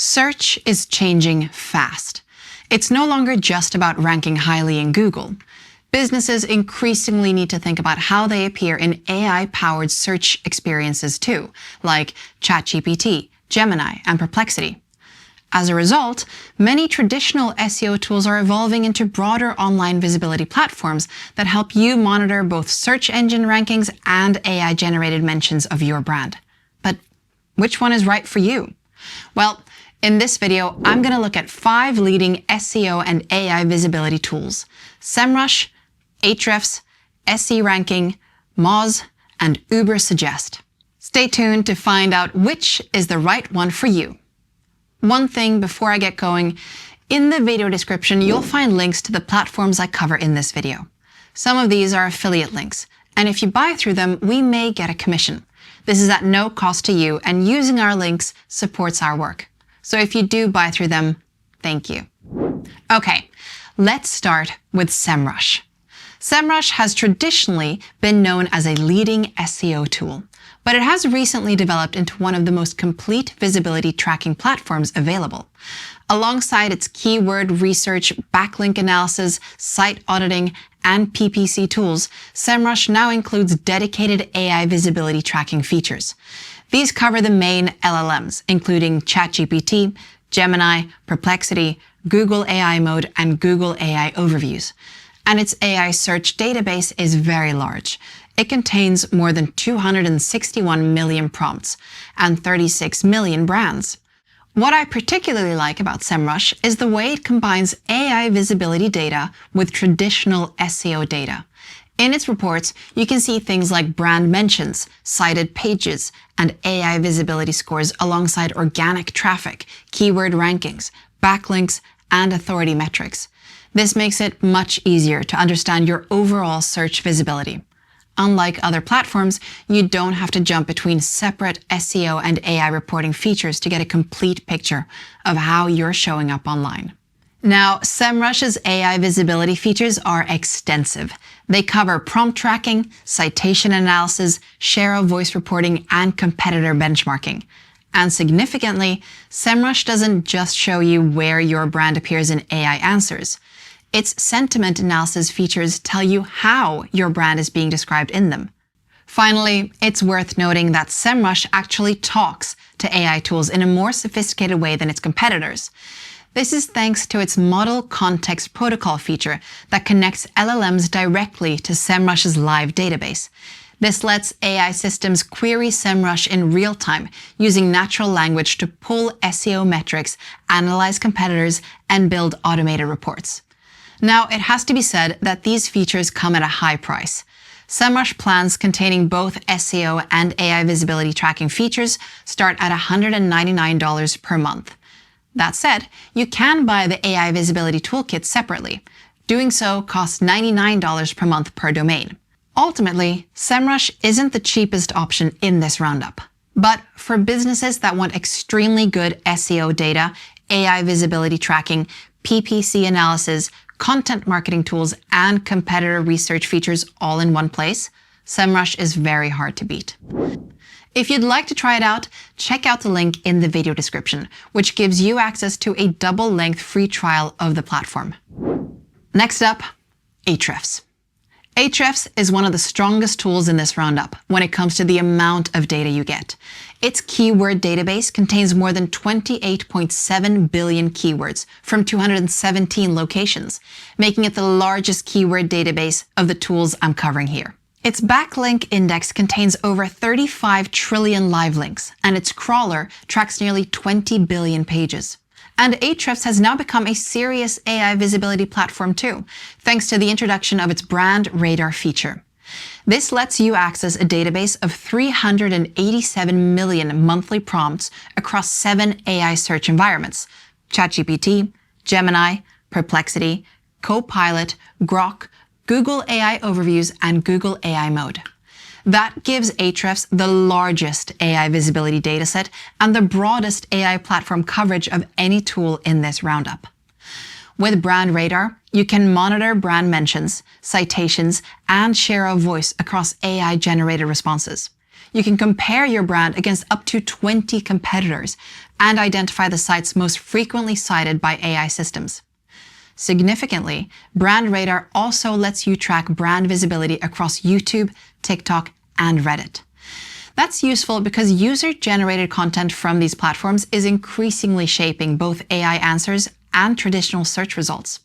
Search is changing fast. It's no longer just about ranking highly in Google. Businesses increasingly need to think about how they appear in AI-powered search experiences too, like ChatGPT, Gemini, and Perplexity. As a result, many traditional SEO tools are evolving into broader online visibility platforms that help you monitor both search engine rankings and AI-generated mentions of your brand. But which one is right for you? Well, in this video, I'm going to look at 5 leading SEO and AI visibility tools: Semrush, Ahrefs, SE Ranking, Moz, and Ubersuggest. Stay tuned to find out which is the right one for you. One thing before I get going, in the video description, you'll find links to the platforms I cover in this video. Some of these are affiliate links, and if you buy through them, we may get a commission. This is at no cost to you, and using our links supports our work. So if you do buy through them, thank you. Okay, let's start with Semrush. Semrush has traditionally been known as a leading SEO tool, but it has recently developed into one of the most complete visibility tracking platforms available. Alongside its keyword research, backlink analysis, site auditing, and PPC tools, Semrush now includes dedicated AI visibility tracking features. These cover the main LLMs, including ChatGPT, Gemini, Perplexity, Google AI Mode, and Google AI Overviews. And its AI search database is very large. It contains more than 261 million prompts and 36 million brands. What I particularly like about Semrush is the way it combines AI visibility data with traditional SEO data. In its reports, you can see things like brand mentions, cited pages, and AI visibility scores alongside organic traffic, keyword rankings, backlinks, and authority metrics. This makes it much easier to understand your overall search visibility. Unlike other platforms, you don't have to jump between separate SEO and AI reporting features to get a complete picture of how you're showing up online. Now, Semrush's AI visibility features are extensive. They cover prompt tracking, citation analysis, share of voice reporting, and competitor benchmarking. And significantly, Semrush doesn't just show you where your brand appears in AI answers. Its sentiment analysis features tell you how your brand is being described in them. Finally, it's worth noting that Semrush actually talks to AI tools in a more sophisticated way than its competitors. This is thanks to its Model Context Protocol feature that connects LLMs directly to Semrush's live database. This lets AI systems query Semrush in real time using natural language to pull SEO metrics, analyze competitors, and build automated reports. Now, it has to be said that these features come at a high price. Semrush plans containing both SEO and AI visibility tracking features start at $199 per month. That said, you can buy the AI Visibility Toolkit separately. Doing so costs $99 per month per domain. Ultimately, Semrush isn't the cheapest option in this roundup. But for businesses that want extremely good SEO data, AI visibility tracking, PPC analysis, content marketing tools, and competitor research features all in one place, Semrush is very hard to beat. If you'd like to try it out, check out the link in the video description, which gives you access to a double-length free trial of the platform. Next up, Ahrefs. Ahrefs is one of the strongest tools in this roundup when it comes to the amount of data you get. Its keyword database contains more than 28.7 billion keywords from 217 locations, making it the largest keyword database of the tools I'm covering here. Its backlink index contains over 35 trillion live links, and its crawler tracks nearly 20 billion pages. And Ahrefs has now become a serious AI visibility platform too, thanks to the introduction of its Brand Radar feature. This lets you access a database of 387 million monthly prompts across 7 AI search environments: ChatGPT, Gemini, Perplexity, Copilot, Grok, Google AI Overviews, and Google AI Mode. That gives Ahrefs the largest AI visibility dataset and the broadest AI platform coverage of any tool in this roundup. With Brand Radar, you can monitor brand mentions, citations, and share of voice across AI-generated responses. You can compare your brand against up to 20 competitors and identify the sites most frequently cited by AI systems. Significantly, Brand Radar also lets you track brand visibility across YouTube, TikTok, and Reddit. That's useful because user-generated content from these platforms is increasingly shaping both AI answers and traditional search results.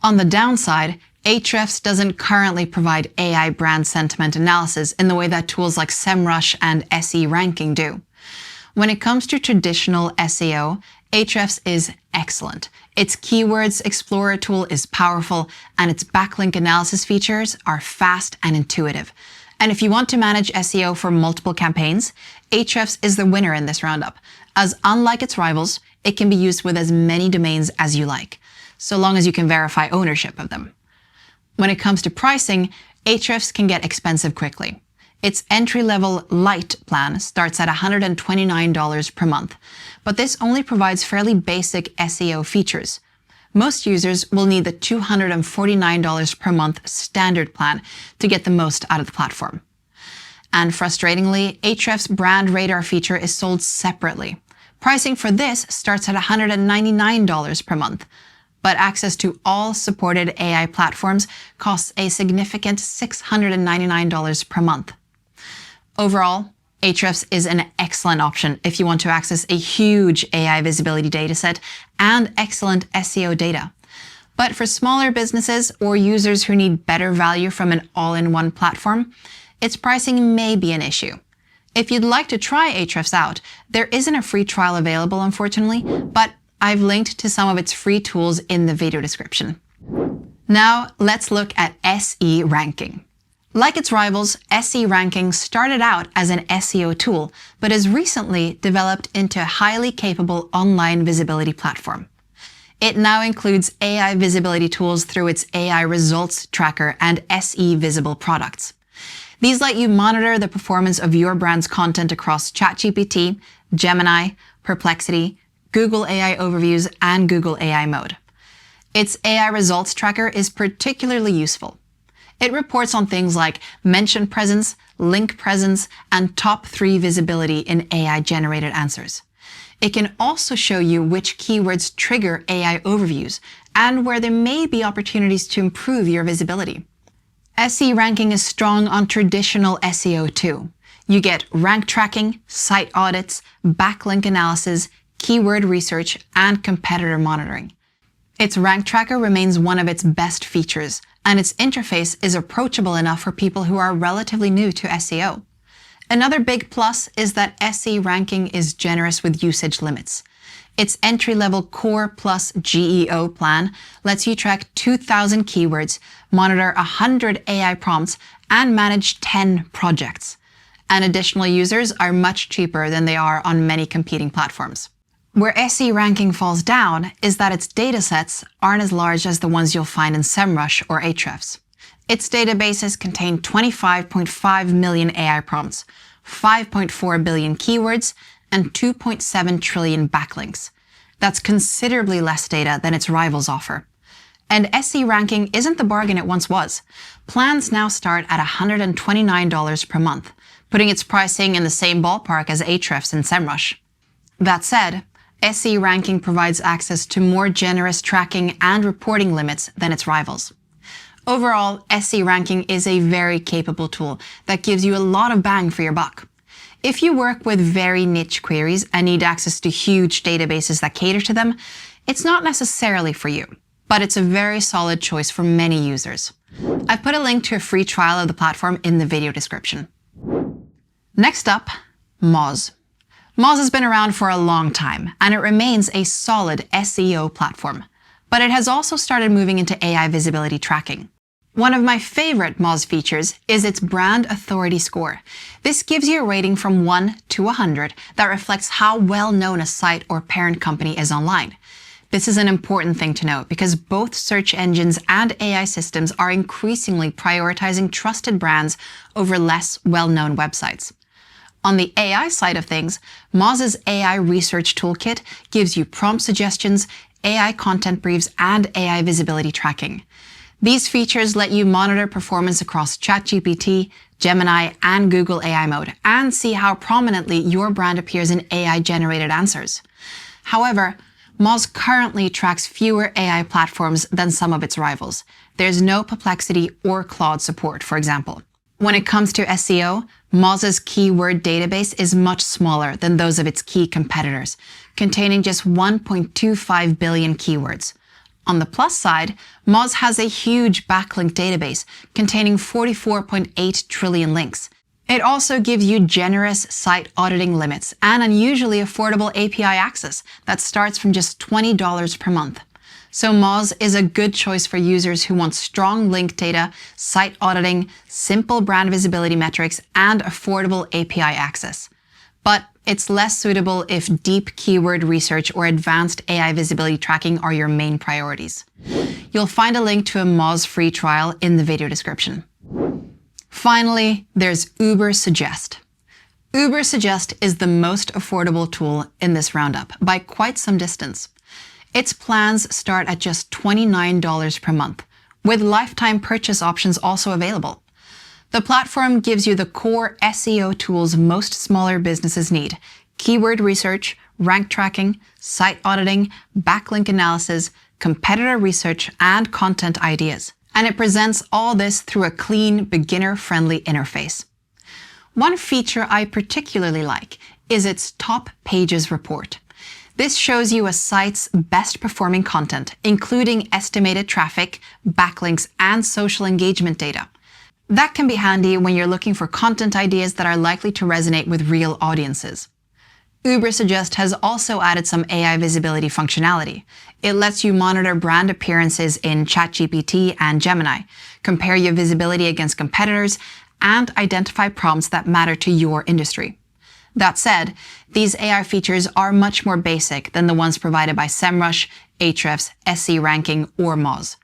On the downside, Ahrefs doesn't currently provide AI brand sentiment analysis in the way that tools like Semrush and SE Ranking do. When it comes to traditional SEO, Ahrefs is excellent. Its Keywords Explorer tool is powerful, and its backlink analysis features are fast and intuitive. And if you want to manage SEO for multiple campaigns, Ahrefs is the winner in this roundup, as unlike its rivals, it can be used with as many domains as you like, so long as you can verify ownership of them. When it comes to pricing, Ahrefs can get expensive quickly. Its entry-level Lite plan starts at $129 per month, but this only provides fairly basic SEO features. Most users will need the $249 per month standard plan to get the most out of the platform. And frustratingly, Ahrefs' Brand Radar feature is sold separately. Pricing for this starts at $199 per month, but access to all supported AI platforms costs a significant $699 per month. Overall, Ahrefs is an excellent option if you want to access a huge AI visibility dataset and excellent SEO data. But for smaller businesses or users who need better value from an all-in-one platform, its pricing may be an issue. If you'd like to try Ahrefs out, there isn't a free trial available, unfortunately, but I've linked to some of its free tools in the video description. Now, let's look at SE Ranking. Like its rivals, SE Ranking started out as an SEO tool, but has recently developed into a highly capable online visibility platform. It now includes AI visibility tools through its AI Results Tracker and SE Visible products. These let you monitor the performance of your brand's content across ChatGPT, Gemini, Perplexity, Google AI Overviews, and Google AI Mode. Its AI Results Tracker is particularly useful. It reports on things like mention presence, link presence, and top 3 visibility in AI-generated answers. It can also show you which keywords trigger AI overviews and where there may be opportunities to improve your visibility. SE Ranking is strong on traditional SEO too. You get rank tracking, site audits, backlink analysis, keyword research, and competitor monitoring. Its rank tracker remains one of its best features, and its interface is approachable enough for people who are relatively new to SEO. Another big plus is that SE Ranking is generous with usage limits. Its entry-level Core Plus GEO plan lets you track 2,000 keywords, monitor 100 AI prompts, and manage 10 projects. And additional users are much cheaper than they are on many competing platforms. Where SE Ranking falls down is that its datasets aren't as large as the ones you'll find in Semrush or Ahrefs. Its databases contain 25.5 million AI prompts, 5.4 billion keywords, and 2.7 trillion backlinks. That's considerably less data than its rivals offer. And SE Ranking isn't the bargain it once was. Plans now start at $129 per month, putting its pricing in the same ballpark as Ahrefs and Semrush. That said, SE Ranking provides access to more generous tracking and reporting limits than its rivals. Overall, SE Ranking is a very capable tool that gives you a lot of bang for your buck. If you work with very niche queries and need access to huge databases that cater to them, it's not necessarily for you, but it's a very solid choice for many users. I've put a link to a free trial of the platform in the video description. Next up, Moz. Moz has been around for a long time, and it remains a solid SEO platform, but it has also started moving into AI visibility tracking. One of my favorite Moz features is its brand authority score. This gives you a rating from 1 to 100 that reflects how well known a site or parent company is online. This is an important thing to note because both search engines and AI systems are increasingly prioritizing trusted brands over less well-known websites. On the AI side of things, Moz's AI Research Toolkit gives you prompt suggestions, AI content briefs, and AI visibility tracking. These features let you monitor performance across ChatGPT, Gemini, and Google AI mode, and see how prominently your brand appears in AI-generated answers. However, Moz currently tracks fewer AI platforms than some of its rivals. There's no Perplexity or Claude support, for example. When it comes to SEO, Moz's keyword database is much smaller than those of its key competitors, containing just 1.25 billion keywords. On the plus side, Moz has a huge backlink database containing 44.8 trillion links. It also gives you generous site auditing limits and unusually affordable API access that starts from just $20 per month. So Moz is a good choice for users who want strong link data, site auditing, simple brand visibility metrics, and affordable API access. But it's less suitable if deep keyword research or advanced AI visibility tracking are your main priorities. You'll find a link to a Moz free trial in the video description. Finally, there's Ubersuggest. Ubersuggest is the most affordable tool in this roundup by quite some distance. Its plans start at just $29 per month, with lifetime purchase options also available. The platform gives you the core SEO tools most smaller businesses need: keyword research, rank tracking, site auditing, backlink analysis, competitor research, and content ideas. And it presents all this through a clean, beginner-friendly interface. One feature I particularly like is its Top Pages report. This shows you a site's best-performing content, including estimated traffic, backlinks, and social engagement data. That can be handy when you're looking for content ideas that are likely to resonate with real audiences. Ubersuggest has also added some AI visibility functionality. It lets you monitor brand appearances in ChatGPT and Gemini, compare your visibility against competitors, and identify prompts that matter to your industry. That said, these AI features are much more basic than the ones provided by Semrush, Ahrefs, SE Ranking, or Moz.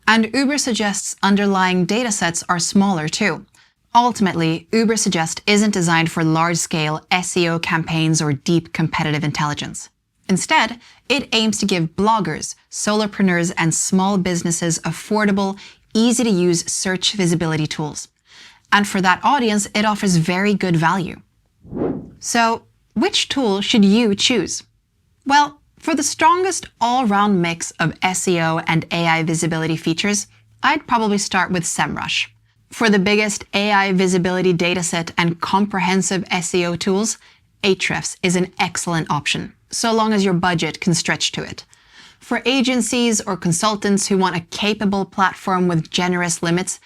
And Ubersuggest's underlying datasets are smaller too. Ultimately, Ubersuggest isn't designed for large-scale SEO campaigns or deep competitive intelligence. Instead, it aims to give bloggers, solopreneurs, and small businesses affordable, easy-to-use search visibility tools. And for that audience, it offers very good value. So, which tool should you choose? Well, for the strongest all-round mix of SEO and AI visibility features, I'd probably start with Semrush. For the biggest AI visibility dataset and comprehensive SEO tools, Ahrefs is an excellent option, so long as your budget can stretch to it. For agencies or consultants who want a capable platform with generous limits,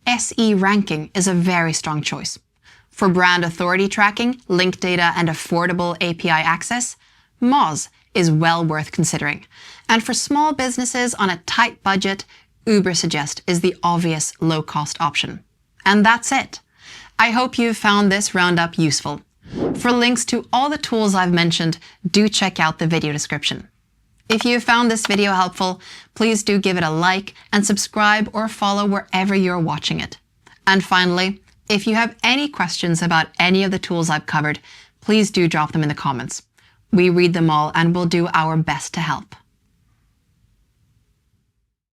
SE Ranking is a very strong choice. For brand authority tracking, link data, and affordable API access, Moz is well worth considering. And for small businesses on a tight budget, Ubersuggest is the obvious low-cost option. And that's it. I hope you've found this roundup useful. For links to all the tools I've mentioned, do check out the video description. If you found this video helpful, please do give it a like and subscribe or follow wherever you're watching it. And finally, if you have any questions about any of the tools I've covered, please do drop them in the comments. We read them all and will do our best to help.